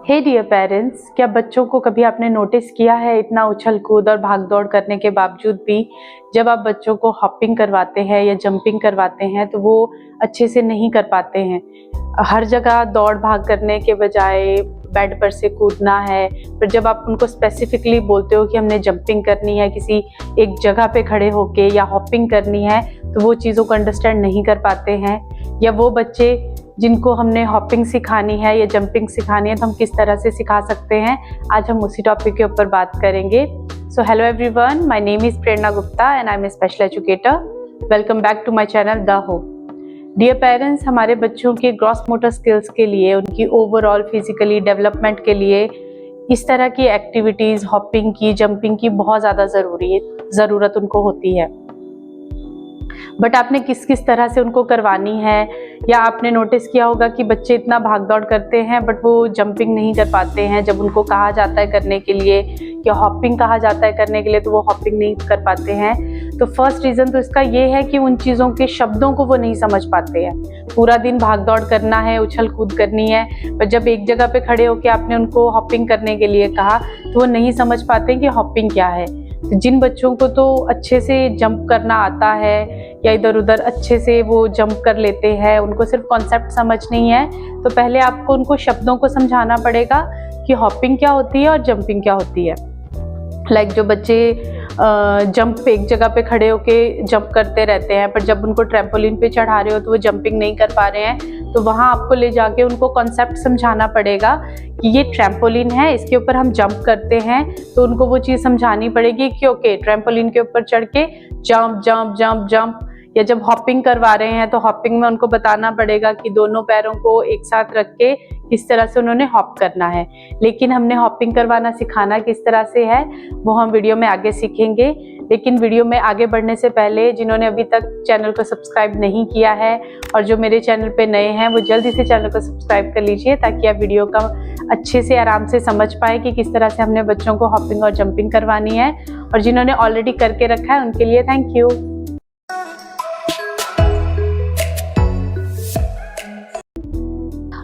हे dear parents, क्या बच्चों को कभी आपने नोटिस किया है इतना उछल कूद और भाग दौड़ करने के बावजूद भी जब आप बच्चों को हॉपिंग करवाते हैं या जंपिंग करवाते हैं तो वो अच्छे से नहीं कर पाते हैं। हर जगह दौड़ भाग करने के बजाय बेड पर से कूदना है। फिर जब आप उनको स्पेसिफिकली बोलते हो कि हमने जंपिंग करनी है, किसी एक जगह पे खड़े होके या हॉपिंग करनी है, तो वो चीज़ों को अंडरस्टैंड नहीं कर पाते हैं। या वो बच्चे जिनको हमने हॉपिंग सिखानी है या जंपिंग सिखानी है तो हम किस तरह से सिखा सकते हैं, आज हम उसी टॉपिक के ऊपर बात करेंगे। So hello everyone, my name is Prerna Gupta and I am a special educator. Welcome back to my channel the hope. Dear parents, हमारे बच्चों के ग्रॉस मोटर स्किल्स के लिए, उनकी ओवरऑल फिजिकली डेवलपमेंट के लिए इस तरह की एक्टिविटीज़, हॉपिंग की, जंपिंग की बहुत ज़्यादा ज़रूरत उनको होती है। बट आपने किस किस तरह से उनको करवानी है, या आपने नोटिस किया होगा कि बच्चे इतना भाग दौड़ करते हैं बट वो जंपिंग नहीं कर पाते हैं। जब उनको कहा जाता है करने के लिए या हॉपिंग कहा जाता है करने के लिए तो वो हॉपिंग नहीं कर पाते हैं। तो फर्स्ट रीज़न तो इसका ये है कि उन चीज़ों के शब्दों को वो नहीं समझ पाते हैं। पूरा दिन भाग दौड़ करना है, उछल कूद करनी है, पर जब एक जगह पे खड़े होकर आपने उनको हॉपिंग करने के लिए कहा तो वो नहीं समझ पाते कि हॉपिंग क्या है। तो जिन बच्चों को तो अच्छे से जंप करना आता है या इधर उधर अच्छे से वो जंप कर लेते हैं, उनको सिर्फ कॉन्सेप्ट समझ नहीं है, तो पहले आपको उनको शब्दों को समझाना पड़ेगा कि हॉपिंग क्या होती है और जंपिंग क्या होती है। लाइक जो बच्चे जंप पे एक जगह पे खड़े होके जंप करते रहते हैं, पर जब उनको ट्रैम्पोलिन पे चढ़ा रहे हो तो वो जंपिंग नहीं कर पा रहे हैं, तो वहाँ आपको ले जाके उनको कॉन्सेप्ट समझाना पड़ेगा कि ये ट्रैम्पोलिन है, इसके ऊपर हम जंप करते हैं। तो उनको वो चीज़ समझानी पड़ेगी कि ओके, ट्रैम्पोलिन के ऊपर चढ़ के जंप जंप जंप जंप। या जब हॉपिंग करवा रहे हैं तो हॉपिंग में उनको बताना पड़ेगा कि दोनों पैरों को एक साथ रख के किस तरह से उन्होंने हॉप करना है। लेकिन हमने हॉपिंग करवाना सिखाना किस तरह से है वो हम वीडियो में आगे सीखेंगे। लेकिन वीडियो में आगे बढ़ने से पहले जिन्होंने अभी तक चैनल को सब्सक्राइब नहीं किया है और जो मेरे चैनल पे नए हैं वो जल्दी से चैनल को सब्सक्राइब कर लीजिए, ताकि आप वीडियो का अच्छे से आराम से समझ पाए कि किस तरह से हमने बच्चों को हॉपिंग और जंपिंग करवानी है। और जिन्होंने ऑलरेडी करके रखा है उनके लिए थैंक यू।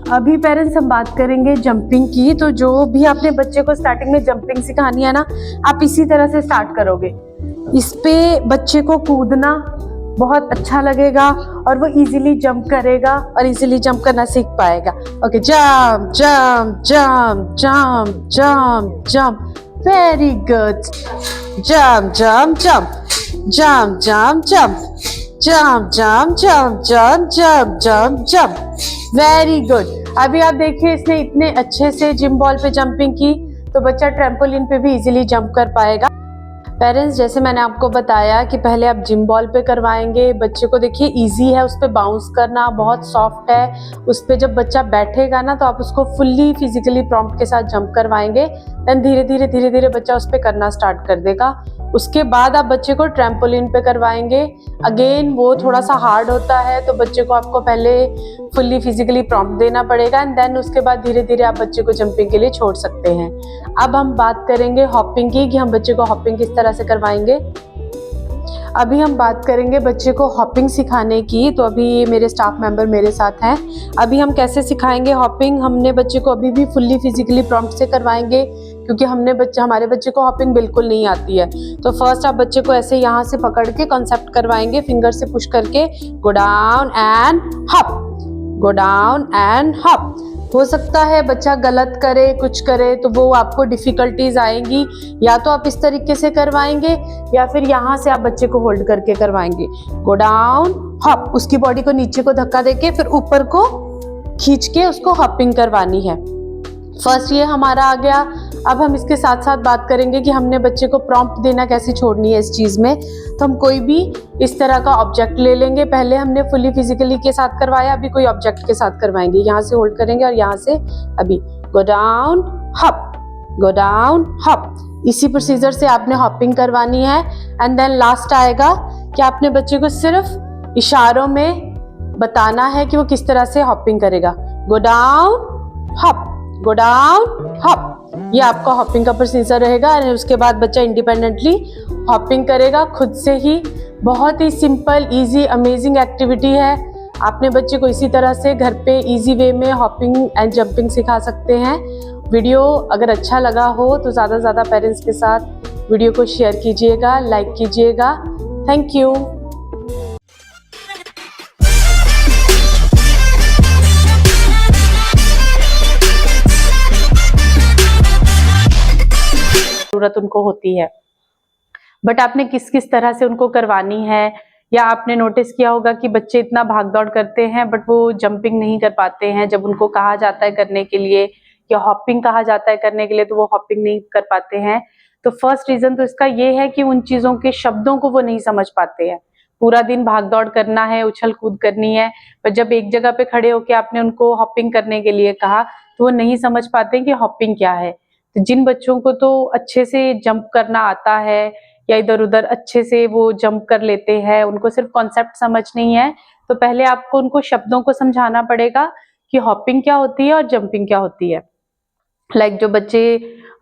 अभी पेरेंट्स हम बात करेंगे जंपिंग की। तो जो भी आपने बच्चे को स्टार्टिंग में जंपिंग सिखानी है ना, आप इसी तरह से स्टार्ट करोगे। इस पे बच्चे को कूदना बहुत अच्छा लगेगा और वो इजीली जंप करेगा और इजीली जंप करना सीख पाएगा। Okay, jump jump jump jump jump jump, very good. Jump jump jump jump jump jump jump jump jump jump jump jump jump, very good. अभी आप देखिए, इसने इतने अच्छे से जिम बॉल पे जंपिंग की तो बच्चा ट्रैम्पोलिन पे भी इजीली जंप कर पाएगा। पेरेंट्स, जैसे मैंने आपको बताया कि पहले आप जिम बॉल पे करवाएंगे बच्चे को। देखिए इजी है, उस पर बाउंस करना बहुत सॉफ्ट है। उस पर जब बच्चा बैठेगा ना तो आप उसको फुल्ली फिजिकली प्रॉम्प्ट के साथ जंप करवाएंगे, देन धीरे धीरे बच्चा उस पर करना स्टार्ट कर देगा। उसके बाद आप बच्चे को ट्रैम्पोलिन पे करवाएंगे। अगेन वो थोड़ा सा हार्ड होता है, तो बच्चे को आपको पहले फुल्ली फिजिकली प्रॉम्प्ट देना पड़ेगा एंड देन उसके बाद धीरे धीरे आप बच्चे को जंपिंग के लिए छोड़ सकते हैं। अब हम बात करेंगे हॉपिंग की, कि हम बच्चे को हॉपिंग किस तरह से करवाएंगे। अभी हम बात करेंगे बच्चे को हॉपिंग सिखाने की। तो अभी मेरे स्टाफ मेंबर मेरे साथ हैं। अभी हम कैसे सिखाएंगे हॉपिंग, हमने बच्चे को अभी भी फुल्ली फिजिकली प्रॉम्प्ट से करवाएंगे, क्योंकि हमारे बच्चे को हॉपिंग बिल्कुल नहीं आती है। तो फर्स्ट आप बच्चे को ऐसे यहाँ से पकड़ के कॉन्सेप्ट करवाएंगे, फिंगर से पुश करके go down and hop, go down and hop. हो सकता है बच्चा गलत करे, कुछ करे, तो वो आपको डिफिकल्टीज आएंगी। या तो आप इस तरीके से करवाएंगे या फिर यहाँ से आप बच्चे को होल्ड करके करवाएंगे, गो डाउन हॉप। उसकी बॉडी को नीचे को धक्का देके फिर ऊपर को खींच के उसको हॉपिंग करवानी है। फर्स्ट ये हमारा आ गया। अब हम इसके साथ साथ बात करेंगे कि हमने बच्चे को प्रॉम्प्ट देना कैसे छोड़नी है इस चीज़ में। तो हम कोई भी इस तरह का ऑब्जेक्ट ले लेंगे। पहले हमने फुली फिजिकली के साथ करवाया, अभी कोई ऑब्जेक्ट के साथ करवाएंगे। यहाँ से होल्ड करेंगे और यहाँ से अभी go down hop, go down hop. इसी प्रोसीजर से आपने हॉपिंग करवानी है। एंड देन लास्ट आएगा कि आपने बच्चे को सिर्फ इशारों में बताना है कि वो किस तरह से हॉपिंग करेगा, go down hop, go down hop. ये आपका हॉपिंग का प्रोसीजर रहेगा। और उसके बाद बच्चा इंडिपेंडेंटली हॉपिंग करेगा खुद से ही। बहुत ही सिंपल, इजी, अमेजिंग एक्टिविटी है। आपने बच्चे को इसी तरह से घर पे इजी वे में हॉपिंग एंड जंपिंग सिखा सकते हैं। वीडियो अगर अच्छा लगा हो तो ज़्यादा से ज़्यादा पेरेंट्स के साथ वीडियो को शेयर कीजिएगा, लाइक कीजिएगा। Thank you. जरूरत उनको होती है, बट आपने किस किस तरह से उनको करवानी है, या आपने नोटिस किया होगा कि बच्चे इतना भाग दौड़ करते हैं बट वो जंपिंग नहीं कर पाते हैं। जब उनको कहा जाता है करने के लिए या हॉपिंग कहा जाता है करने के लिए तो वो हॉपिंग नहीं कर पाते हैं। तो फर्स्ट रीजन तो इसका ये है कि उन चीजों के शब्दों को वो नहीं समझ पाते हैं। पूरा दिन भाग दौड़ करना है, उछल कूद करनी है, पर जब एक जगह पे खड़े होके आपने उनको हॉपिंग करने के लिए कहा तो वो नहीं समझ पाते कि हॉपिंग क्या है। तो जिन बच्चों को तो अच्छे से जंप करना आता है या इधर उधर अच्छे से वो जंप कर लेते हैं, उनको सिर्फ कॉन्सेप्ट समझ नहीं है, तो पहले आपको उनको शब्दों को समझाना पड़ेगा कि हॉपिंग क्या होती है और जंपिंग क्या होती है। लाइक जो बच्चे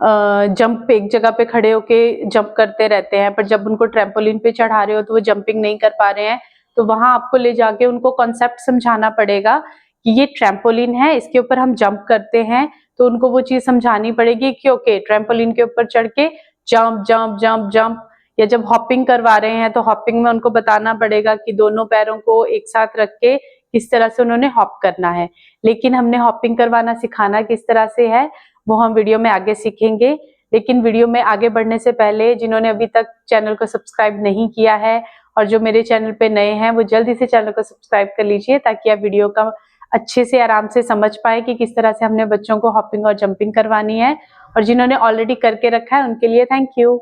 जंप पे एक जगह पे खड़े होके जंप करते रहते हैं, पर जब उनको ट्रैम्पोलिन पे चढ़ा रहे हो तो वो जंपिंग नहीं कर पा रहे हैं, तो वहां आपको ले जाके उनको कॉन्सेप्ट समझाना पड़ेगा कि ये ट्रैम्पोलिन है, इसके ऊपर हम जंप करते हैं। तो उनको वो चीज समझानी पड़ेगी कि ओके ट्रैम्पोलिन के ऊपर चढ़ के जंप जंप जंप जंप। या जब हॉपिंग करवा रहे हैं तो हॉपिंग में उनको बताना पड़ेगा कि दोनों पैरों को एक साथ रख के किस तरह से उन्होंने हॉप करना है। लेकिन हमने हॉपिंग करवाना सिखाना किस तरह से है वो हम वीडियो में आगे सीखेंगे। लेकिन वीडियो में आगे बढ़ने से पहले जिन्होंने अभी तक चैनल को सब्सक्राइब नहीं किया है और जो मेरे चैनल पे नए हैं वो जल्दी से चैनल को सब्सक्राइब कर लीजिए, ताकि आप वीडियो का अच्छे से आराम से समझ पाए कि किस तरह से हमने बच्चों को हॉपिंग और जंपिंग करवानी है। और जिन्होंने ऑलरेडी करके रखा है उनके लिए थैंक यू।